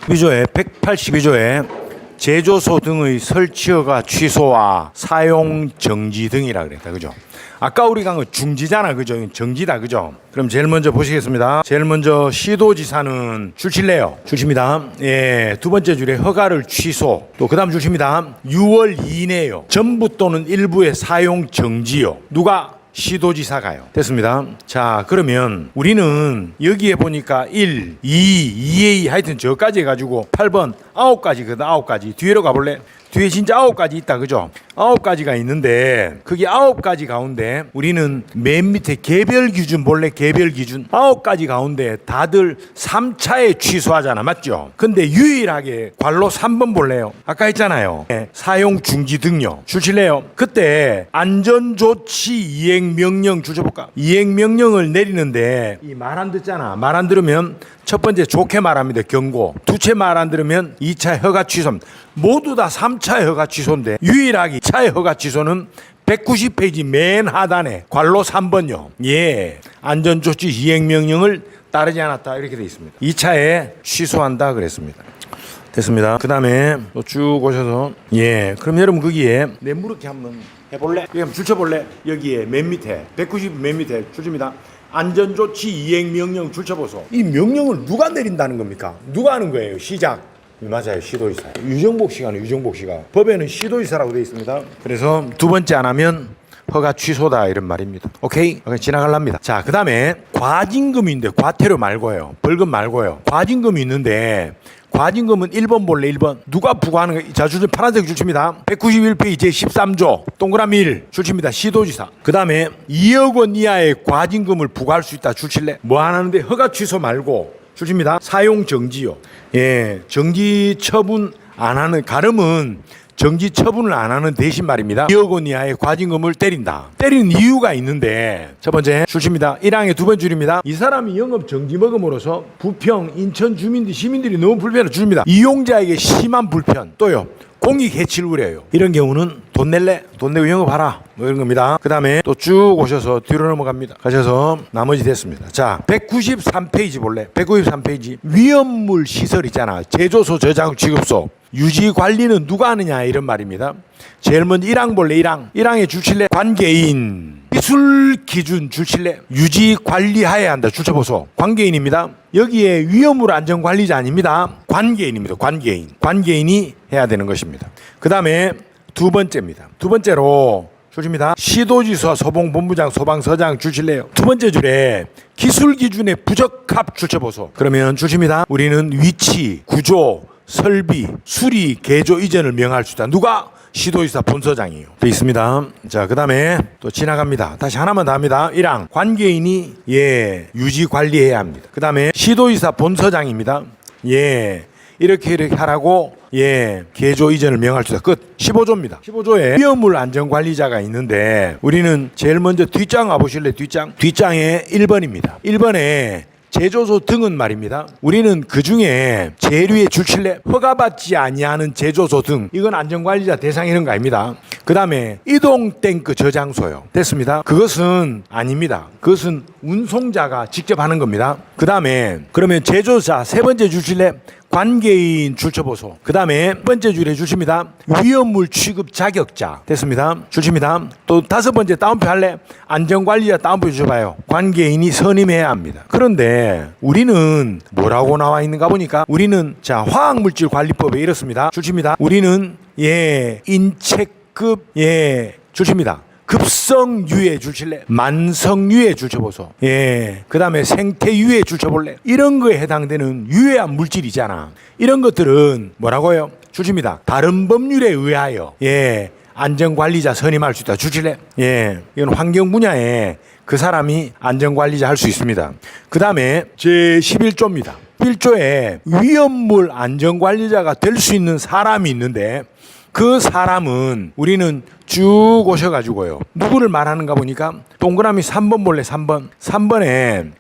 위조에 182조에 제조소 등의 설치허가 취소와 사용 정지 등이라 그랬다. 그죠? 아까 우리가 한 거 중지잖아. 그죠? 정지다. 그죠? 그럼 제일 먼저 보시겠습니다. 제일 먼저 시도지사는 줄칠래요. 줄칩니다. 예. 두 번째 줄에 허가를 취소. 또 그 다음 줄칩니다. 6월 이내요. 전부 또는 일부의 사용 정지요. 누가? 시도지사가요. 됐습니다. 자, 그러면 우리는 여기에 보니까 1, 2, 2A 하여튼 저까지 해가지고 8번 9가지거든. 9가지. 뒤로 가볼래? 뒤에 진짜 9가지 있다. 그죠? 9가지가 있는데 거기 9가지 가운데 우리는 맨 밑에 개별 기준 볼래? 개별 기준 9가지 가운데 다들 3차에 취소하잖아. 맞죠? 근데 유일하게 관로 3번 볼래요? 아까 했잖아요. 사용 중지 등요. 주실래요? 그때 안전조치 이행명령 주셔볼까? 이행명령을 내리는데 이 말 안 듣잖아. 말 안 들으면 첫 번째 좋게 말합니다. 경고. 두째 말 안 들으면 2차 허가 취소입니다. 모두 다 3차 허가 취소인데 유일하게 2차 허가 취소는 190페이지 맨 하단에 관로 3번요. 예. 안전조치 이행명령을 따르지 않았다. 이렇게 되어 있습니다. 2차에 취소한다 그랬습니다. 됐습니다. 그 다음에 또 쭉 오셔서 예. 그럼 여러분 거기에 내무르기 한번 해볼래? 여기 한번 줄쳐볼래? 여기에 맨 밑에 190 맨 밑에 줄칩니다. 안전조치 이행명령 줄쳐보소. 이 명령을 누가 내린다는 겁니까? 누가 하는 거예요? 시작. 맞아요. 시도지사. 유정복 씨가 하는 유정복 씨가. 법에는 시도지사라고 되어 있습니다. 그래서 두 번째 안 하면 허가 취소다 이런 말입니다. 오케이? 지나갈랍니다. 자, 그 다음에 과징금인데 과태료 말고요. 벌금 말고요. 과징금이 있는데 과징금은 1번 볼래 1번. 누가 부과하는 거예요? 자, 줄침 파란색 줄칩니다. 191페이지 제13조 동그라미 1 줄칩니다. 시도지사. 그 다음에 2억 원 이하의 과징금을 부과할 수 있다. 줄칠래? 뭐 하는데 허가 취소 말고 줄칩니다. 사용 정지요. 예, 정지 처분 안 하는 가름은 정지 처분을 안 하는 대신 말입니다. 2억 원 이하의 과징금을 때린다. 때리는 이유가 있는데 첫 번째 줄칩니다. 1항의 두 번 줄입니다. 이 사람이 영업 정지 먹음으로써 부평, 인천 주민들, 시민들이 너무 불편을 줍니다. 이용자에게 심한 불편. 또요. 공익 해치를 우려요. 이런 경우는 돈 낼래? 돈 내고 영업하라. 뭐 이런 겁니다. 그 다음에 또 쭉 오셔서 뒤로 넘어갑니다. 가셔서 나머지 됐습니다. 자, 193페이지 볼래? 193페이지. 위험물 시설 있잖아. 제조소, 저장, 취급소. 유지 관리는 누가 하느냐 이런 말입니다. 제일 먼저 1항 볼래? 1항. 1항에 줄칠래? 관계인. 기술 기준 줄칠래? 유지 관리하여야 한다. 줄쳐보소. 관계인입니다. 여기에 위험물 안전관리자 아닙니다. 관계인입니다. 관계인. 관계인이 해야 되는 것입니다. 그 다음에 두 번째입니다. 두 번째로 줄입니다. 시도지사 소봉본부장 소방서장 줄칠래요. 두 번째 줄에 기술 기준에 부적합 줄쳐보소. 그러면 줄칩니다. 우리는 위치, 구조, 설비, 수리, 개조 이전을 명할 수 있다. 누가? 시도지사 본서장이요. 돼 있습니다. 자, 그 다음에 또 지나갑니다. 다시 하나만 더 합니다. 1항 관계인이 예 유지 관리해야 합니다. 그 다음에 시도지사 본서장입니다. 예 이렇게 하라고 예 개조 이전을 명할 수 있다. 끝. 15조입니다. 15조에 위험물 안전관리자가 있는데 우리는 제일 먼저 뒷장 와보실래요? 뒷장에 1번입니다. 1번에 제조소 등은 말입니다. 우리는 그 중에 재료의 줄칠래? 허가받지 아니하는 제조소 등 이건 안전관리자 대상 이런 거 아닙니다. 그 다음에 이동 탱크 저장소요. 됐습니다. 그것은 아닙니다. 그것은 운송자가 직접 하는 겁니다. 그 다음에 그러면 제조사 세 번째 줄칠래? 관계인 줄쳐보소. 그 다음에 첫 번째 줄에 주십니다. 위험물 취급 자격자. 됐습니다. 주십니다. 또 다섯 번째 다운표 할래? 안전관리자 다운표 주셔봐요. 관계인이 선임해야 합니다. 그런데 우리는 뭐라고 나와 있는가 보니까 우리는 자 화학물질관리법에 이렇습니다. 주십니다. 우리는 예 인체급 예 주십니다. 급성유해 줄칠래? 만성유해 줄쳐보소. 예. 그 다음에 생태유해 줄쳐볼래? 이런 거에 해당되는 유해한 물질이잖아. 이런 것들은 뭐라고요? 줄칩니다. 다른 법률에 의하여 예 안전관리자 선임할 수 있다. 줄칠래? 예. 이건 환경 분야에 그 사람이 안전관리자 할 수 있습니다. 그 다음에 제11조입니다. 1조에 위험물 안전관리자가 될 수 있는 사람이 있는데 그 사람은 우리는 쭉 오셔가지고요. 누구를 말하는가 보니까 동그라미 3번 볼래? 3번. 3번에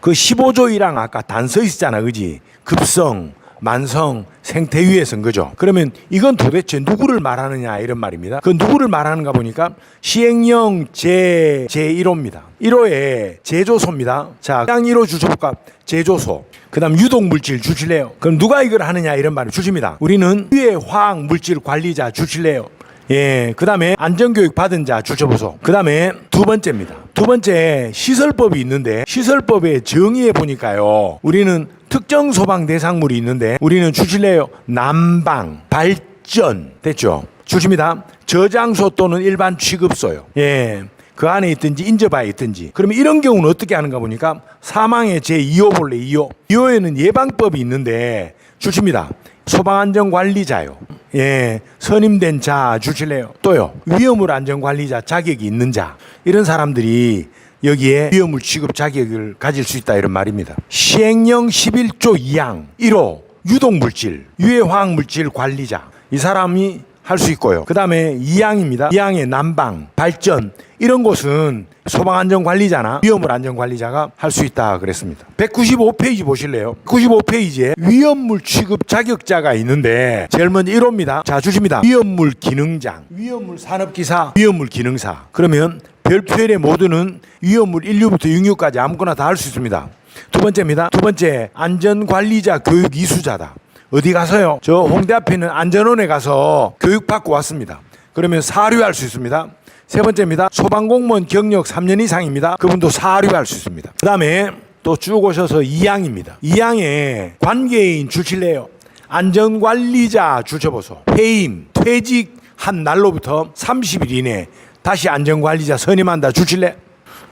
그 15조 1항 아까 단서 있었잖아. 그지? 급성, 만성, 생태 위에서인 거죠. 그러면 이건 도대체 누구를 말하느냐 이런 말입니다. 그 누구를 말하는가 보니까 시행령 제1호입니다. 1호에 제조소입니다. 자, 해양 1호 주소값 제조소. 그 다음 유독물질 주실래요? 그럼 누가 이걸 하느냐 이런 말을 주십니다. 우리는 위해 화학물질 관리자 주실래요? 예, 그 다음에 안전교육 받은 자 주셔보소. 그 다음에 두 번째입니다. 두 번째 시설법이 있는데 시설법의 정의에 보니까요. 우리는 특정 소방 대상물이 있는데 우리는 주실래요? 난방, 발전 됐죠? 주십니다. 저장소 또는 일반 취급소요. 예. 그 안에 있든지 인접하에 있든지. 그러면 이런 경우는 어떻게 하는가 보니까 사망의 제2호 볼래 2호. 2호에는 예방법이 있는데 주십니다. 소방안전관리자요. 예, 선임된 자 주실래요? 또요. 위험물 안전관리자 자격이 있는 자. 이런 사람들이 여기에 위험물 취급 자격을 가질 수 있다 이런 말입니다. 시행령 11조 2항 1호 유독물질, 유해화학물질 관리자. 이 사람이 할 수 있고요. 그 다음에 2항입니다. 2항의 난방, 발전 이런 곳은 소방안전관리자나 위험물 안전관리자가 할 수 있다 그랬습니다. 195페이지 보실래요? 95페이지에 위험물 취급 자격자가 있는데 제일 먼저 1호입니다. 자 주십니다. 위험물 기능장, 위험물 산업기사, 위험물 기능사. 그러면 별표의 모두는 위험물 1류부터 6류까지 아무거나 다 할 수 있습니다. 두 번째입니다. 두 번째 안전관리자 교육 이수자다. 어디 가서요? 저 홍대 앞에 있는 안전원에 가서 교육받고 왔습니다. 그러면 사료할 수 있습니다. 세 번째입니다. 소방공무원 경력 3년 이상입니다. 그분도 사료할 수 있습니다. 그 다음에 또 쭉 오셔서 2항입니다. 2항에 관계인 주실래요? 안전관리자 주셔보소. 해임, 퇴직한 날로부터 30일 이내 다시 안전관리자 선임한다 주실래?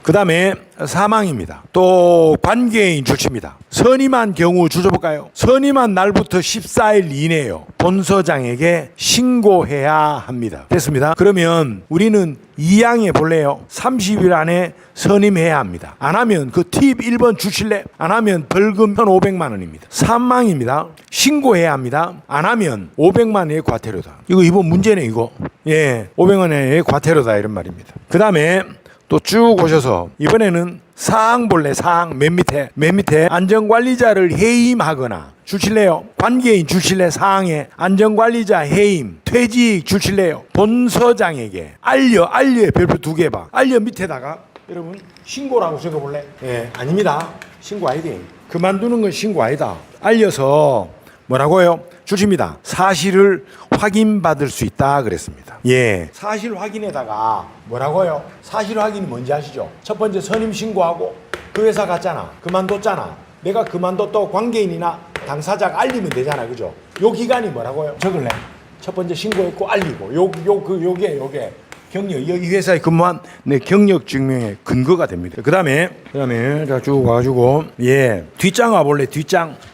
그 다음에 사망입니다. 또 관계인 주십니다. 선임한 경우 주셔볼까요? 선임한 날부터 14일 이내요. 본서장에게 신고해야 합니다. 됐습니다. 그러면 우리는 2항에 볼래요? 30일 안에 선임해야 합니다. 안 하면 그 팁 1번 주실래? 안 하면 벌금 1,500만 원입니다. 3항입니다. 신고해야 합니다. 안 하면 500만 원의 과태료다. 이번 문제네 이거. 예, 500만 원의 과태료다 이런 말입니다. 그 다음에 또 쭉 오셔서 이번에는 사항 볼래? 사항 맨 밑에 안전관리자를 해임하거나 주실래요? 관계인 주실래? 사항에 안전관리자 해임, 퇴직 주실래요? 본서장에게 알려의 별표 2개 봐. 알려 밑에다가 여러분 신고라고 적어볼래? 예, 아닙니다. 신고 아니지. 그만두는 건 신고 아니다. 알려서 뭐라고요? 주십니다. 사실을 확인받을 수 있다 그랬습니다. 예, 사실 확인에다가 뭐라고요? 사실 확인이 뭔지 아시죠? 첫 번째 선임 신고하고 그 회사 갔잖아. 그만뒀잖아. 내가 그만뒀다고 관계인이나 당사자가 알리면 되잖아. 그죠? 요 기간이 뭐라고요? 적을래? 첫 번째 신고했고 알리고 요게 경력, 이 회사에 근무한 내 경력 증명의 근거가 됩니다. 그 다음에 자 쭉 와가지고 예, 뒷장 와볼래?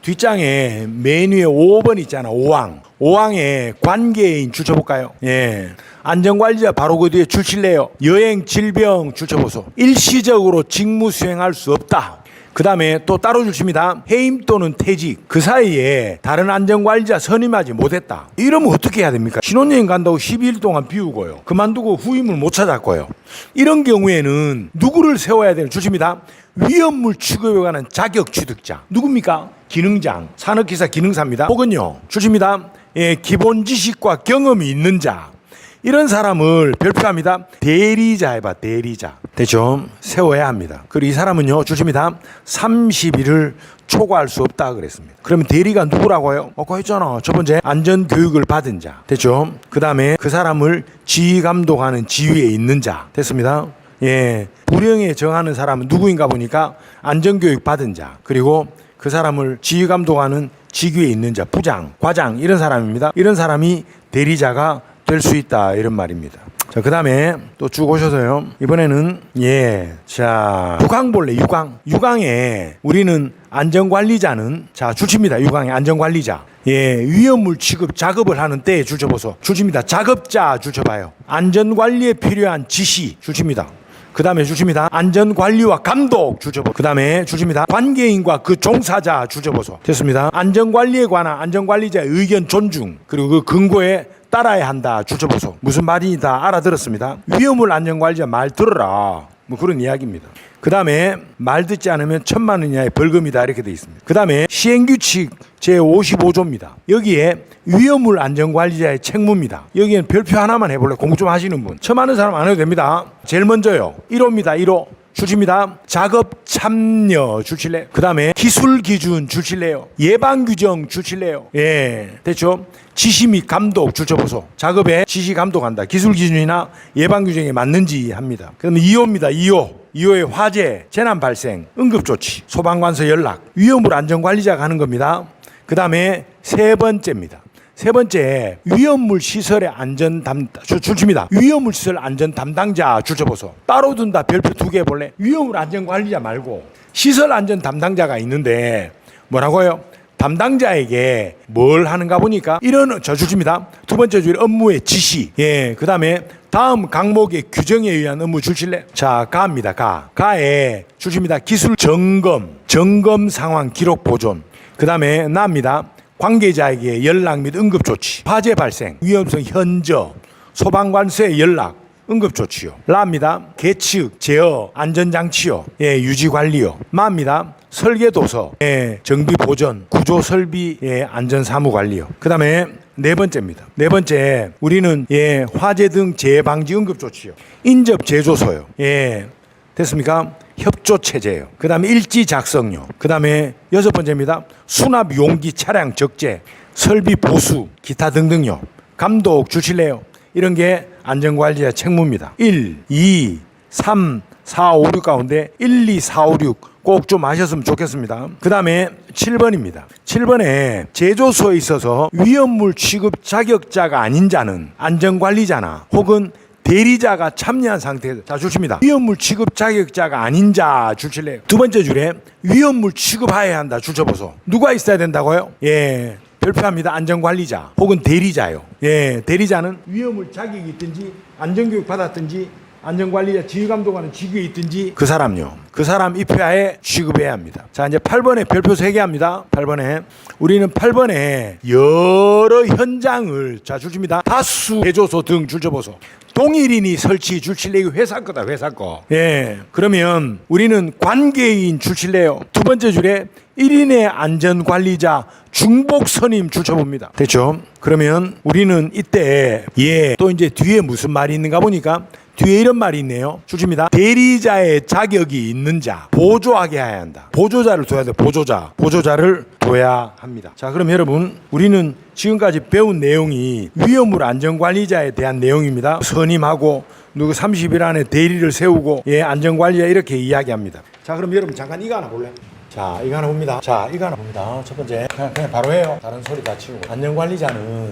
뒷장에 메뉴에 5번 있잖아. 5항에 관계인 주쳐볼까요? 예, 안전관리자 바로 그 뒤에 주실래요? 여행, 질병 주쳐보소. 일시적으로 직무 수행할 수 없다. 그 다음에 또 따로 주십니다. 해임 또는 퇴직. 그 사이에 다른 안전관리자 선임하지 못했다. 이러면 어떻게 해야 됩니까? 신혼여행 간다고 12일 동안 비우고요. 그만두고 후임을 못 찾았고요. 이런 경우에는 누구를 세워야 되는 주십니다. 위험물 취급에 관한 자격 취득자. 누굽니까? 기능장, 산업기사 기능사입니다. 혹은요, 주십니다. 예, 기본 지식과 경험이 있는 자. 이런 사람을 별표합니다. 대리자 해봐. 대리자. 됐죠? 세워야 합니다. 그리고 이 사람은요 주십니다. 30일을 초과할 수 없다 그랬습니다. 그러면 대리가 누구라고요? 아까 했잖아. 첫 번째 안전교육을 받은 자. 됐죠? 그 다음에 그 사람을 지휘감독하는 지위에 있는 자. 됐습니다. 예, 불행에 정하는 사람은 누구인가 보니까 안전교육 받은 자. 그리고 그 사람을 지휘감독하는 직위에 있는 자. 부장, 과장 이런 사람입니다. 이런 사람이 대리자가 될 수 있다 이런 말입니다. 자, 그 다음에 또 쭉 오셔서요. 이번에는 예, 자 6항 볼래? 6항에 우리는 안전관리자는 자 주칩니다. 6항에 안전관리자. 예, 위험물 취급 작업을 하는 때에 주쳐보소. 주칩니다. 작업자 주쳐봐요. 안전관리에 필요한 지시 주칩니다. 그 다음에 주십니다. 안전관리와 감독 주셔보소. 그 다음에 주십니다. 관계인과 그 종사자 주셔보소. 됐습니다. 안전관리에 관한 안전관리자의 의견 존중 그리고 그 근거에 따라야 한다 주셔보소. 무슨 말인지 다 알아들었습니다. 위험물 안전관리자 말 들어라. 뭐 그런 이야기입니다. 그 다음에 말 듣지 않으면 1,000만 원 이하의 벌금이다 이렇게 되어 있습니다. 그 다음에 시행규칙 제55조입니다. 여기에 위험물 안전관리자의 책무입니다. 여기에는 별표 하나만 해볼래요? 공부 좀 하시는 분. 처음 하는 사람 안 해도 됩니다. 제일 먼저요. 1호입니다. 1호. 줄칩니다. 작업 참여 줄칠래요? 그 다음에 기술 기준 줄칠래요? 예방 규정 줄칠래요? 예, 됐죠? 지시 및 감독 줄쳐보소. 작업에 지시 감독한다. 기술 기준이나 예방 규정에 맞는지 합니다. 그다음에 2호입니다. 2호. 2호의 화재, 재난 발생, 응급조치, 소방관서 연락, 위험물 안전관리자가 하는 겁니다. 그 다음에 세 번째입니다. 세 번째, 위험물 시설의 안전 줄칩니다. 위험물 시설 안전 담당자 줄쳐보소. 따로 둔다. 별표 2개 해볼래? 위험물 안전관리자 말고 시설 안전 담당자가 있는데 뭐라고요? 담당자에게 뭘 하는가 보니까 이런 줄칩니다. 두 번째 줄 업무의 지시. 예, 그 다음에 다음 강목의 규정에 의한 업무 줄칠래? 자, 가입니다. 가에 줄칩니다. 기술 점검 상황 기록 보존. 그 다음에 나입니다. 관계자에게 연락 및 응급조치, 화재 발생, 위험성 현저, 소방관서에 연락, 응급조치요. 라입니다. 계측, 제어, 안전장치요. 예, 유지관리요. 마입니다. 설계도서, 예, 정비보전, 구조설비, 예, 안전사무관리요. 그 다음에 네 번째입니다. 네 번째, 우리는 예, 화재 등 재해방지 응급조치요. 인접제조소요. 예, 됐습니까? 협조체제요. 그 다음에 일지 작성요. 그 다음에 여섯 번째입니다. 수납 용기 차량 적재, 설비 보수, 기타 등등요. 감독 줄칠래요? 이런 게 안전관리자 책무입니다. 1, 2, 3, 4, 5, 6 가운데 1, 2, 4, 5, 6 꼭 좀 아셨으면 좋겠습니다. 그 다음에 7번입니다. 7번에 제조소에 있어서 위험물 취급 자격자가 아닌 자는 안전관리자나 혹은 대리자가 참여한 상태에서 자 줄칩니다. 위험물 취급 자격자가 아닌 자 줄칠래요? 두 번째 줄에 위험물 취급하여야 한다 줄쳐보소. 누가 있어야 된다고요? 예, 별표합니다. 안전관리자 혹은 대리자요. 예, 대리자는 위험물 자격이 있든지 안전교육 받았든지 안전관리자 지휘감독하는 직위에 있든지 그 사람요. 그 사람 입회하에 취급해야 합니다. 자, 이제 8번에 별표 3개 합니다. 8번에 우리는 8번에 여러 현장을 자 줄칩니다. 다수 제조소 등 줄쳐보소. 동일인이 설치 줄칠래? 이거 회사 거다, 회사 거. 예, 그러면 우리는 관계인 줄칠래요? 두 번째 줄에 1인의 안전관리자 중복선임 줄쳐봅니다. 됐죠? 그러면 우리는 이때 예, 또 이제 뒤에 무슨 말이 있는가 보니까 뒤에 이런 말이 있네요. 줄칩니다. 대리자의 자격이 있는 자 보조하게 해야 한다. 보조자를 둬야 돼. 보조자를 둬야 합니다. 자, 그럼 여러분 우리는 지금까지 배운 내용이 위험물 안전관리자에 대한 내용입니다. 선임하고 누구 30일 안에 대리를 세우고 예, 안전관리자 이렇게 이야기합니다. 자, 그럼 여러분 잠깐 이거 하나 볼래요? 자, 이거 하나 봅니다. 첫 번째 그냥 바로 해요. 다른 소리 다 치우고. 안전관리자는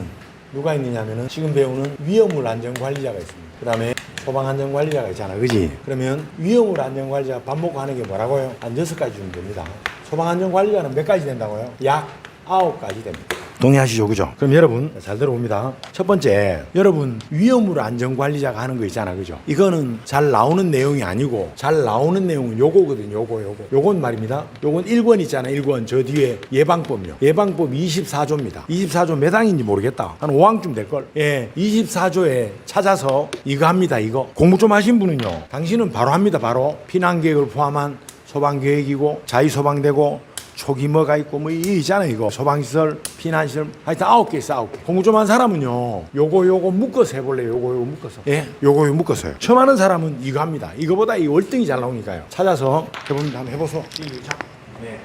누가 있느냐면은 지금 배우는 위험물 안전관리자가 있습니다. 그 다음에 소방안전관리자가 있잖아, 그지? 그러면 위험물 안전관리자 반복하는 게 뭐라고요? 한 6가지 주면 됩니다. 소방안전관리자는 몇 가지 된다고요? 약 9가지 됩니다. 동의하시죠, 그죠? 그럼 여러분 잘 들어봅니다. 첫 번째, 여러분 위험물 안전관리자가 하는 거 있잖아, 그죠? 이거는 잘 나오는 내용이 아니고 잘 나오는 내용은 요거거든요. 요건 말입니다. 요건 1권 있잖아, 1권 저 뒤에 예방법요. 예방법 24조입니다. 24조 몇 항인지 모르겠다. 한 5항쯤 될걸. 예, 24조에 찾아서 이거 합니다. 이거 공부 좀 하신 분은요, 당신은 바로 합니다. 바로 피난계획을 포함한 소방계획이고 자위소방대고 초기 뭐가 있고 뭐 있잖아요. 이거 소방시설, 피난시설 하여튼 9개 있어. 9개. 공부 좀 한 사람은요 요거 묶어서 해볼래요. 요거 묶어서. 예, 요거 묶어서요. 처음 하는 사람은 이거 합니다. 이거보다 이 월등히 잘 나오니까요. 찾아서 해봅니다. 한번 해보소. 시작. 네.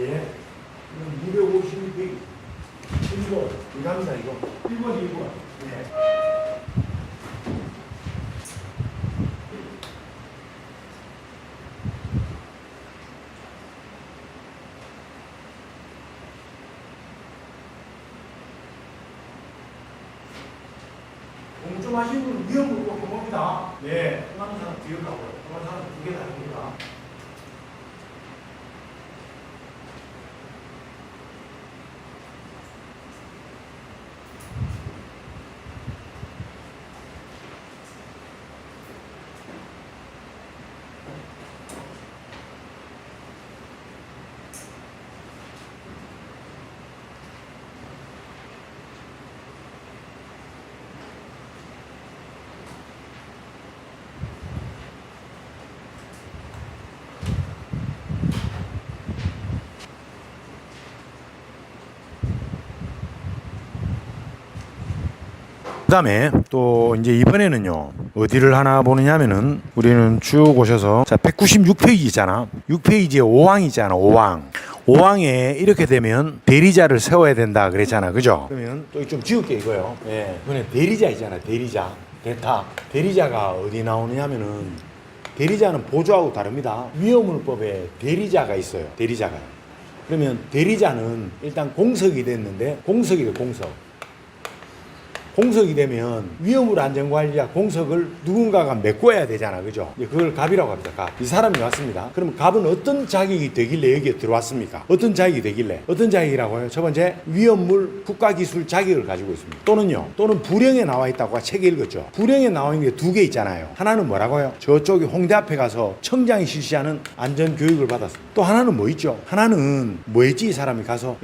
예. 250, 100. 1번. 이거 합니다. 이거 1번. 네. 공부 좀 하시는 분은 위험을 꼭 해봅니다. 네. 통하는 사람 뒤에 가고요. 통하는 사람 2개 다 됩니다. 그다음에 또 이제 이번에는요 어디를 하나 보느냐면은 우리는 쭉 오셔서 자 196페이지 있잖아. 6페이지에 5항 있잖아. 5항에 이렇게 되면 대리자를 세워야 된다 그랬잖아. 그죠? 그러면 또 좀 지울게 이거요. 예. 이번에 대리자 있잖아. 대리자. 대리자가 어디 나오느냐면은 대리자는 보조하고 다릅니다. 위험물법에 대리자가 있어요. 대리자가. 그러면 대리자는 일단 공석이 됐는데 공석이 돼. 공석이 되면 위험물 안전관리자 공석을 누군가가 메꿔야 되잖아. 그죠? 그걸 갑이라고 합니다. 갑. 이 사람이 왔습니다. 그러면 갑은 어떤 자격이 되길래 여기에 들어왔습니까? 어떤 자격이 되길래? 어떤 자격이라고요? 첫 번째, 위험물 국가기술 자격을 가지고 있습니다. 또는 불령에 나와 있다고 책에 읽었죠. 불령에 나와 있는 게 두 개 있잖아요. 하나는 뭐라고요? 저쪽에 홍대 앞에 가서 청장이 실시하는 안전교육을 받았습니다. 또 하나는 뭐 있죠? 하나는 뭐 했지? 이 사람이 가서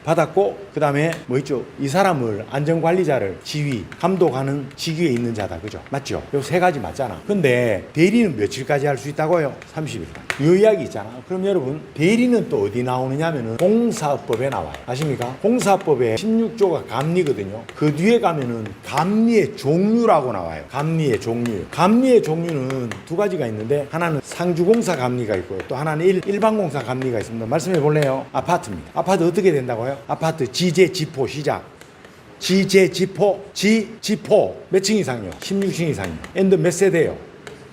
받았고 그 다음에 뭐 있죠? 이 사람을 안전관리자를 지휘, 감독하는 직위에 있는 자다. 그죠? 맞죠? 요 세 가지 맞잖아. 근데 대리는 며칠까지 할 수 있다고요? 30일까지. 요 이야기 있잖아. 그럼 여러분 대리는 또 어디 나오느냐면은 공사법에 나와요. 아십니까? 공사법에 16조가 감리거든요. 그 뒤에 가면은 감리의 종류라고 나와요. 감리의 종류. 감리의 종류는 두 가지가 있는데 하나는 상주공사 감리가 있고요. 또 하나는 일반공사 감리가 있습니다. 말씀해 볼래요? 아파트입니다. 아파트 어떻게 된다고요? 아파트 지제, 지포 시작. 지제, 지포 몇 층 이상요? 16층 이상요. 엔드 몇 세대요?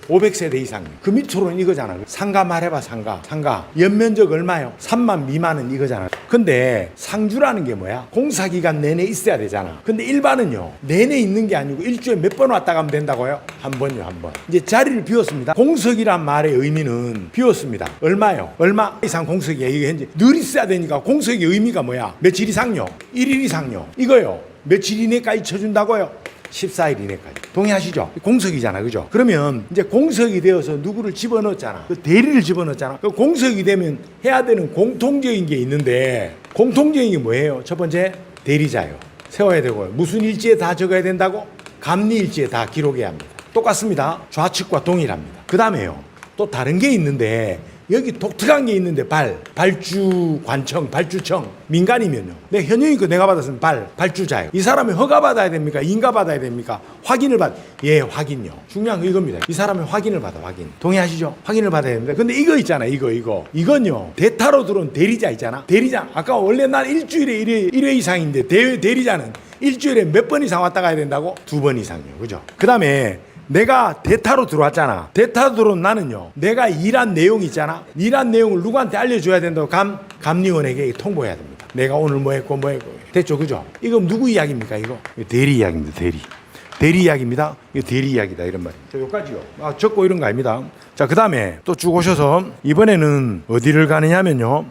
500세대 이상요. 그 밑으로는 이거잖아. 상가 말해봐. 상가 연면적 얼마요? 3만 미만은 이거잖아. 근데 상주라는 게 뭐야? 공사기간 내내 있어야 되잖아. 근데 일반은요 내내 있는 게 아니고 일주일에 몇 번 왔다 가면 된다고요? 한 번요. 한 번. 이제 자리를 비웠습니다. 공석이란 말의 의미는 비웠습니다. 얼마요? 얼마 이상 공석이야. 이게 현재 늘 있어야 되니까 공석의 의미가 뭐야? 며칠 이상요? 1일 이상요? 이거요. 며칠 이내까지 쳐준다고요? 14일 이내까지. 동의하시죠? 공석이잖아. 그죠? 그러면 이제 공석이 되어서 누구를 집어넣었잖아. 그 대리를 집어넣었잖아. 그 공석이 되면 해야 되는 공통적인 게 있는데 공통적인 게 뭐예요? 첫 번째 대리자요. 세워야 되고 무슨 일지에 다 적어야 된다고? 감리 일지에 다 기록해야 합니다. 똑같습니다. 좌측과 동일합니다. 그 다음에요. 또 다른 게 있는데 여기 독특한 게 있는데 발주관청, 발주청 민간이면요. 내 현역이고 내가 받았으면 발주자예요. 이 사람이 허가 받아야 됩니까? 인가 받아야 됩니까? 확인을 확인요. 중요한 거 이겁니다. 이 사람이 확인을 받아. 확인. 동의하시죠? 확인을 받아야 됩니다. 근데 이거 있잖아. 이건요. 대타로 들어온 대리자 있잖아. 대리자. 아까 원래 난 일주일에 1회 이상인데 대리자는 일주일에 몇 번 이상 왔다 가야 된다고? 2번 이상이요. 그죠? 그 다음에 내가 대타로 들어왔잖아. 대타로 들어온 나는요. 내가 일한 내용 있잖아. 일한 내용을 누구한테 알려줘야 된다고 감리원에게 통보해야 됩니다. 내가 오늘 뭐 했고. 됐죠? 그죠? 이거 누구 이야기입니까? 이거 대리 이야기입니다. 대리 이야기입니다. 이거 대리 이야기다. 이런 말이에요. 자, 여기까지요. 적고 이런 거 아닙니다. 자, 그 다음에 또 쭉 오셔서 이번에는 어디를 가느냐면요.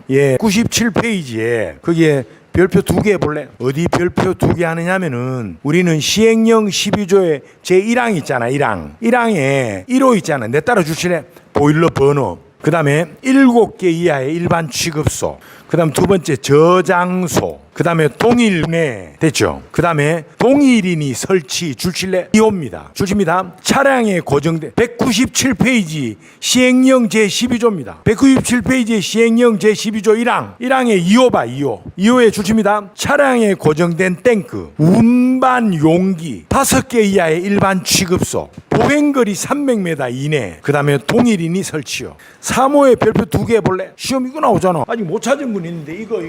97페이지에 거기에 별표 2개 볼래? 어디 별표 2개 하느냐면은 우리는 시행령 12조의 제1항 있잖아. 1항에 1호 있잖아. 내 따라 주실래? 보일러 번호. 그 다음에 7개 이하의 일반 취급소. 그 다음 두 번째 저장소. 그 다음에 동일내. 됐죠? 그 다음에 동일인이 설치 줄칠래? 2호입니다. 줄칩니다. 차량에 고정된 197페이지 시행령 제12조입니다. 197페이지 시행령 제12조 1항에 2호 봐. 2호에 줄칩니다. 차량에 고정된 탱크, 운반 용기 5개 이하의 일반 취급소, 보행거리 300m 이내. 그 다음에 동일인이 설치요. 3호에 별표 2개 볼래? 시험 이거 나오잖아. 아직 못 찾은 분 있는데 이거요.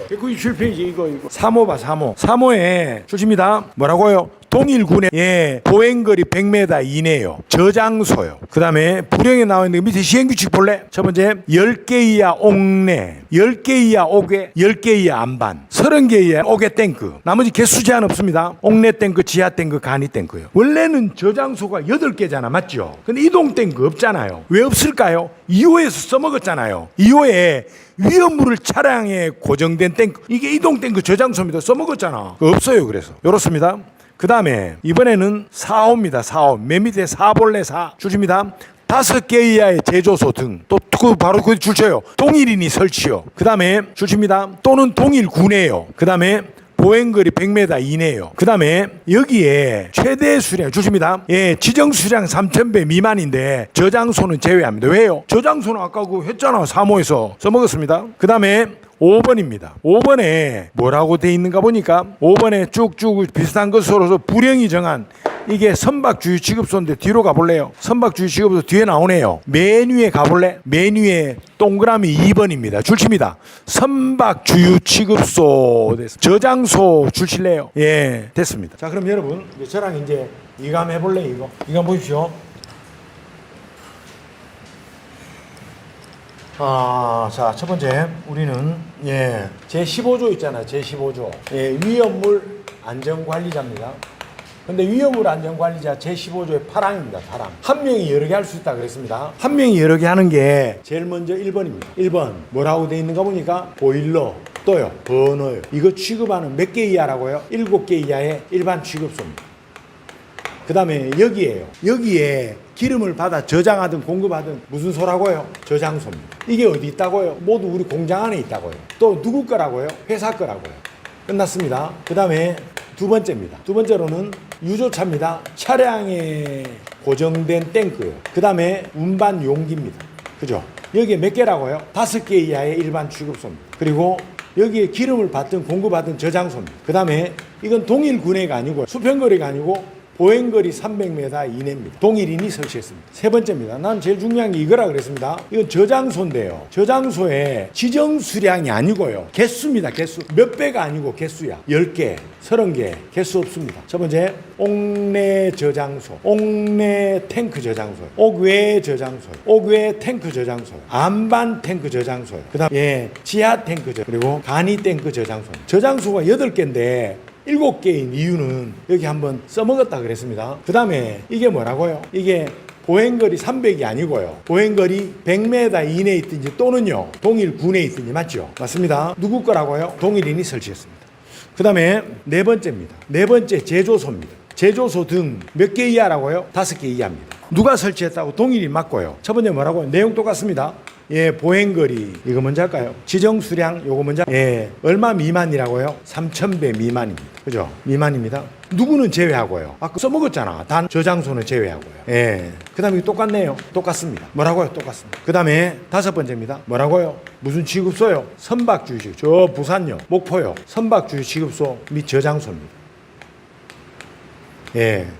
197페이지 이거 3호 봐. 3호에 주십니다. 뭐라고요? 동일군의 보행거리 100m 이내요. 저장소요. 그 다음에 불령에 나와 있는 밑에 시행규칙 볼래? 첫 번째 10개 이하 옥내, 10개 이하 옥외, 10개 이하 안반, 30개 이하 옥외 탱크. 나머지 개수 제한 없습니다. 옥내 탱크, 지하 탱크, 간이 탱크요. 원래는 저장소가 8개잖아. 맞죠? 근데 이동 탱크 없잖아요. 왜 없을까요? 2호에서 써먹었잖아요. 2호에 위험물을 차량에 고정된 탱크, 이게 이동 탱크 저장소입니다. 써먹었잖아. 없어요. 그래서 이렇습니다. 그 다음에 이번에는 4호입니다. 4호. 맨 밑에 4볼래 4 줄입니다. 5개 이하의 제조소 등. 또 바로 그 줄쳐요. 동일인이 설치요. 그 다음에 줄칩니다. 또는 동일군에요. 그 다음에 보행거리 100m 이내요. 그 다음에 여기에 최대 수량 주십니다. 지정 수량 3,000배 미만인데 저장소는 제외합니다. 왜요? 저장소는 아까 그 했잖아. 3호에서 써먹었습니다. 그 다음에 5번입니다. 5번에 뭐라고 돼 있는가 보니까 5번에 쭉쭉 비슷한 것으로서 불행이 정한 이게 선박주유 취급소인데 뒤로 가볼래요? 선박주유 취급소 뒤에 나오네요. 맨 위에 가볼래? 맨 위에 동그라미 2번입니다. 줄칩니다. 선박주유 취급소 저장소 줄칠래요? 예, 됐습니다. 자, 그럼 여러분 이제 저랑 이제 이거 한번 해볼래? 이거 한번 보십시오. 자, 첫 번째 우리는 제15조 있잖아요. 제15조 위험물 안전관리자입니다. 근데 위험물 안전관리자 제15조의 8항입니다. 8항. 한 명이 여러 개 할 수 있다 그랬습니다. 한 명이 여러 개 하는 게 제일 먼저 1번입니다. 1번 뭐라고 돼 있는가 보니까 보일러 또요 버너요. 이거 취급하는 몇 개 이하라고요? 7개 이하의 일반 취급소입니다. 그 다음에 여기에 기름을 받아 저장하든 공급하든 무슨 소라고요? 저장소입니다. 이게 어디 있다고요? 모두 우리 공장 안에 있다고요. 또 누구 거라고요? 회사 거라고요. 끝났습니다. 그 다음에 두 번째입니다. 두 번째로는 유조차입니다. 차량에 고정된 탱크요. 그 다음에 운반 용기입니다. 그죠? 여기에 몇 개라고요? 5개 이하의 일반 취급소입니다. 그리고 여기에 기름을 받든 공급하든 저장소입니다. 그 다음에 이건 동일 군해가 아니고 수평거리가 아니고 보행거리 300m 이내입니다. 동일인이 설치했습니다. 세 번째입니다. 난 제일 중요한 게 이거라 그랬습니다. 이건 저장소인데요. 저장소에 지정 수량이 아니고요. 개수입니다. 개수. 몇 배가 아니고 개수야. 10개, 30개 개수 없습니다. 첫 번째 옥내 저장소, 옥내 탱크 저장소, 옥외 저장소, 옥외 탱크 저장소, 안반 탱크 저장소, 그 다음 지하 탱크 그리고 간이 탱크 저장소. 저장소가 8개인데 7개인 이유는 여기 한번 써먹었다 그랬습니다. 그 다음에 이게 뭐라고요? 이게 보행거리 300이 아니고요. 보행거리 100m 이내에 있든지 또는요 동일 군에 있든지 맞죠? 맞습니다. 누구 거라고요? 동일인이 설치했습니다. 그 다음에 네 번째입니다. 네 번째 제조소입니다. 제조소 등 몇 개 이하라고요? 5개 이하입니다. 누가 설치했다고? 동일인 맞고요. 첫 번째 뭐라고요? 내용 똑같습니다. 보행거리 이거 먼저 할까요? 지정 수량 요거 먼저 얼마 미만이라고요? 3,000배 미만입니다. 그죠? 미만입니다. 누구는 제외하고요. 아까 써먹었잖아. 단 저장소는 제외하고요. 그 다음에 똑같네요. 똑같습니다. 뭐라고요? 똑같습니다. 그 다음에 5번째입니다. 뭐라고요? 무슨 취급소요? 선박주유 저 부산요 목포요 선박주유 취급소 및 저장소입니다.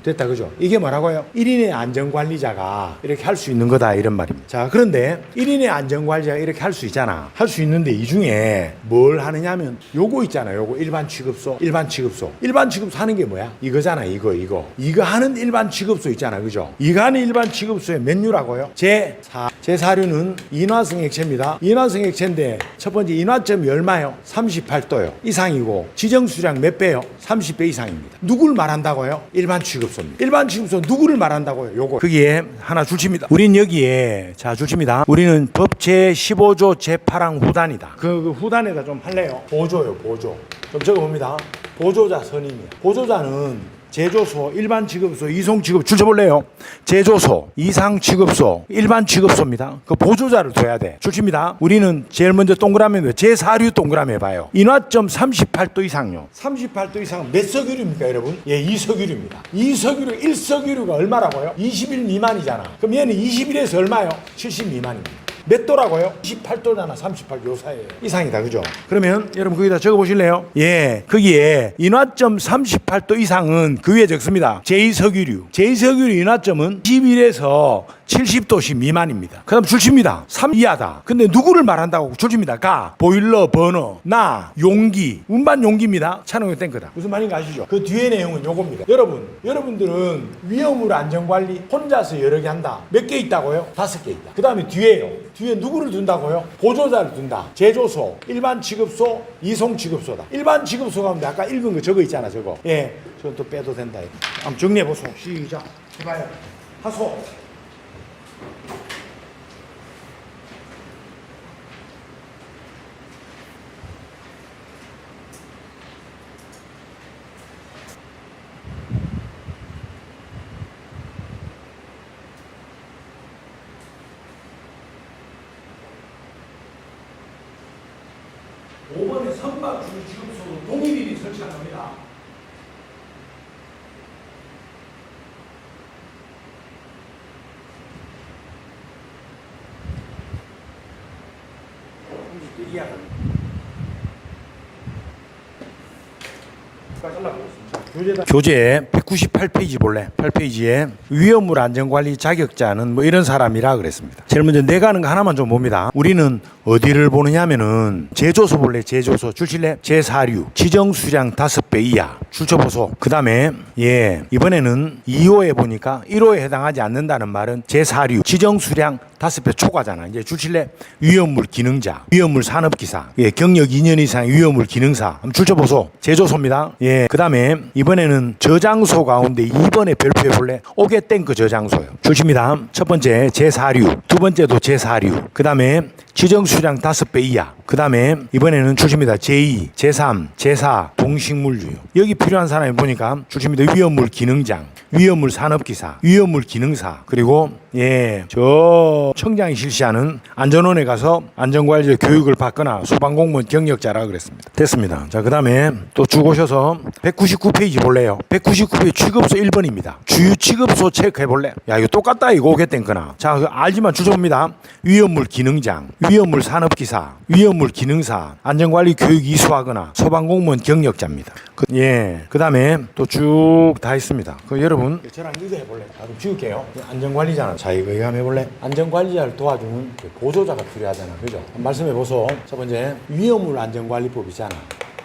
됐다 그죠? 이게 뭐라고요? 1인의 안전관리자가 이렇게 할 수 있는 거다 이런 말입니다. 자, 그런데 1인의 안전관리자가 이렇게 할 수 있잖아. 할 수 있는데 이 중에 뭘 하느냐 하면 요거 있잖아요. 요거 일반 취급소 일반 취급소 하는 게 뭐야? 이거잖아. 이거 하는 일반 취급소 있잖아. 그죠? 이거 하는 일반 취급소의 메뉴라고요? 제4류는 인화성 액체입니다. 인화성 액체인데 첫 번째 인화점이 얼마요? 38도요 이상이고 지정 수량 몇 배요? 30배 이상입니다. 누굴 말한다고요? 일반 취급소입니다. 일반 취급소 누구를 말한다고요? 요거. 거기에 하나 줄칩니다. 우린 여기에 줄칩니다. 우리는 법 제15조 제8항 후단이다. 그 후단에다 좀 할래요. 보조요. 보조. 좀 적어봅니다. 보조자 선임이야. 보조자는 제조소, 일반 취급소, 이송 취급 줄쳐볼래요? 제조소, 이상 취급소, 일반 취급소입니다. 그 보조자를 둬야 돼. 줄칩니다. 우리는 제일 먼저 동그라미 제4류 동그라미 해봐요. 인화점 38도 이상요. 38도 이상은 몇 석유류입니까, 여러분? 2석유류입니다. 2석유류, 1석유류가 얼마라고요? 21 미만이잖아. 그럼 얘는 21에서 얼마요? 70 미만입니다. 몇 도라고요? 28도잖아. 38도 요 사이에 이상이다. 그죠? 그러면 여러분 거기다 적어보실래요? 거기에 인화점 38도 이상은 그 위에 적습니다. 제2석유류 인화점은 21에서 70도씨 미만입니다. 그 다음 줄칩니다. 3 이하다. 근데 누구를 말한다고 줄칩니다. 가, 보일러, 버너, 나, 용기, 운반 용기입니다. 차량용 탱크다. 무슨 말인가 아시죠? 그 뒤에 내용은 요겁니다. 여러분들은 위험물 안전관리 혼자서 여러 개 한다. 몇 개 있다고요? 5개 있다. 그 다음에 뒤에 누구를 둔다고요? 보조자를 둔다. 제조소, 일반 취급소, 이송 취급소다. 일반 취급소가 하면 아까 읽은 거 저거 있잖아. 저거. 저건 또 빼도 된다. 한번 정리해보소. 시작. 해봐요. 하소. 선박주유 취급소도 동일인이 설치한 겁니다. 이해합니다. 교재 198페이지 볼래? 8페이지에 위험물 안전관리 자격자는 뭐 이런 사람이라 그랬습니다. 제일 먼저 내가 하는 거 하나만 좀 봅니다. 우리는 어디를 보느냐면은 제조소 볼래? 제조소 출실래? 제4류 지정 수량 5배 이하 출처보소. 그 다음에 이번에는 2호에 보니까 1호에 해당하지 않는다는 말은 제4류 지정 수량 5배 초과잖아. 이제 출실래? 위험물 기능자, 위험물 산업기사, 경력 2년 이상 위험물 기능사. 한번 출처보소. 제조소입니다. 그 다음에 이번에는 저장소 가운데 2번에 별표해 볼래? 오게탱크 저장소요. 출시입니다. 첫 번째 제4류, 두 번째도 제4류, 그 다음에 지정 수량 5배 이하, 그 다음에 이번에는 출시입니다. 제2, 제3, 제4 동식물류요. 여기 필요한 사람이 보니까 출시입니다. 위험물 기능장, 위험물 산업기사, 위험물 기능사, 그리고 저 청장이 실시하는 안전원에 가서 안전관리 교육을 받거나 소방공무원 경력자라 그랬습니다. 됐습니다. 자, 그 다음에 또 쭉 오셔서 199페이지 볼래요? 199페이지 취급소 1번입니다. 주요 취급소 체크해 볼래? 야, 이거 똑같다 이거 오겠땡거나. 자, 알지만 주소입니다. 위험물 기능장, 위험물 산업기사, 위험물 기능사, 안전관리 교육 이수하거나 소방공무원 경력자입니다. 그 다음에 또 쭉 다 있습니다. 여러분 저랑 이거 해볼래? 좀 지울게요. 안전관리자는 자 이거 한번 해볼래? 안전관리자를 도와주는 보조자가 필요하잖아, 그죠? 말씀해보소. 첫 번째 위험물 안전관리법 있잖아,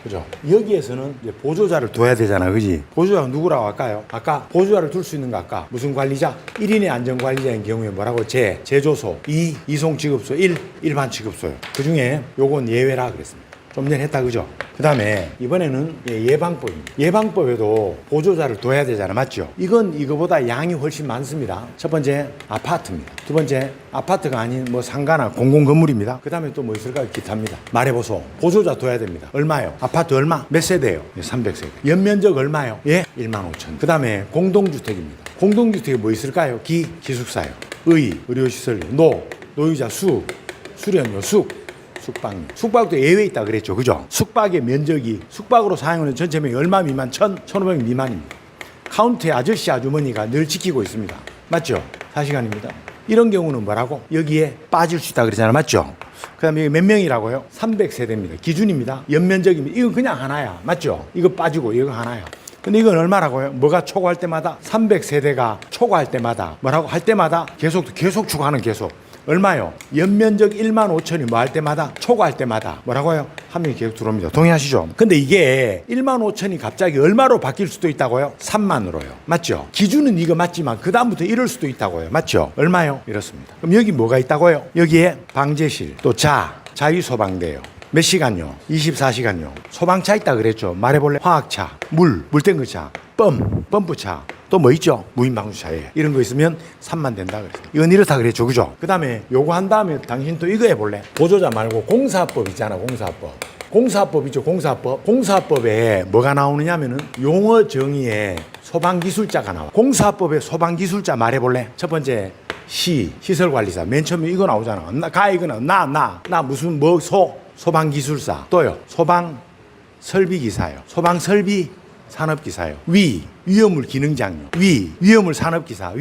그죠? 여기에서는 이제 보조자를 둬야 되잖아, 그지? 보조자가 누구라고 할까요? 아까 보조자를 둘 수 있는 거 아까 무슨 관리자? 1인의 안전관리자인 경우에 뭐라고? 제조소, 2, 이송취급소, 1, 일반 취급소요. 그 중에 요건 예외라 그랬습니다. 좀 전에 했다, 그죠? 그 다음에 이번에는 예방법입니다. 예방법에도 보조자를 둬야 되잖아, 맞죠? 이건 이거보다 양이 훨씬 많습니다. 첫 번째 아파트입니다. 두 번째 아파트가 아닌 뭐 상가나 공공건물입니다. 그 다음에 또 뭐 있을까요? 기타입니다. 말해보소. 보조자 둬야 됩니다. 얼마요? 아파트 얼마? 몇 세대요? 300세대. 연면적 얼마요? 15,000. 그 다음에 공동주택입니다. 공동주택에 뭐 있을까요? 기숙사요. 의료시설요. 노유자, 수련요, 숙박도 예외 있다 그랬죠, 그죠? 숙박의 면적이 숙박으로 사용하는 전체 면이 얼마 미만? 1,500 미만입니다. 카운트에 아저씨 아주머니가 늘 지키고 있습니다. 맞죠? 4시간입니다. 이런 경우는 뭐라고? 여기에 빠질 수 있다 그랬잖아요, 맞죠? 그 다음에 몇 명이라고요? 300세대입니다. 기준입니다. 연면적입니다. 이건 그냥 하나야, 맞죠? 이거 빠지고 이거 하나야. 근데 이건 얼마라고요? 뭐가 초과할 때마다 300세대가 초과할 때마다 뭐라고 할 때마다 계속 추가하는 계속. 얼마요? 연면적 15,000이 뭐 할 때마다 초과할 때마다 뭐라고요? 한 명이 계속 들어옵니다. 동의하시죠? 근데 이게 15,000이 갑자기 얼마로 바뀔 수도 있다고요? 3만으로요. 맞죠? 기준은 이거 맞지만 그 다음부터 이럴 수도 있다고요. 맞죠? 얼마요? 이렇습니다. 그럼 여기 뭐가 있다고요? 여기에 방제실, 또 자유소방대요. 몇 시간요? 24시간요. 소방차 있다 그랬죠? 말해볼래? 화학차, 물탱크차, 펌프차, 또 뭐 있죠? 무인방수차에 이런 거 있으면 3만 된다 그랬어요. 이건 이렇다 그랬죠, 그죠? 그 다음에 요거 한 다음에 당신 또 이거 해볼래? 보조자 말고 공사법 있잖아, 공사법 있죠, 공사법에 뭐가 나오느냐면은 용어 정의에 소방기술자가 나와. 공사법에 소방기술자 말해볼래? 첫 번째 시설관리사. 맨 처음에 이거 나오잖아. 나 무슨 소방기술사. 또요, 소방설비기사요. 소방설비 산업기사요. 위험물 기능장요. 위험물 산업기사.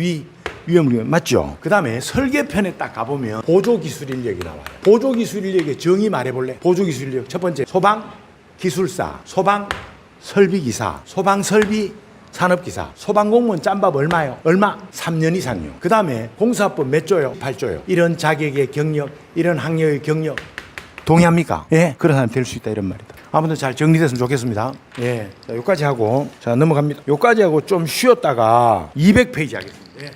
위험물 맞죠? 그 다음에 설계편에 딱 가보면 보조기술인력이 나와요. 보조기술인력의 정의 말해볼래? 보조기술인력 첫 번째 소방기술사, 소방설비기사, 소방설비 산업기사, 소방공무원 짬밥 얼마요? 3년 이상요. 그 다음에 공사법 몇 조요? 8조요. 이런 자격의 경력, 이런 학력의 경력 동의합니까? 그런 사람 될 수 있다 이런 말이다. 아무튼 잘 정리됐으면 좋겠습니다. 자, 여기까지 하고 자 넘어갑니다. 여기까지 하고 좀 쉬었다가 200페이지 하겠습니다.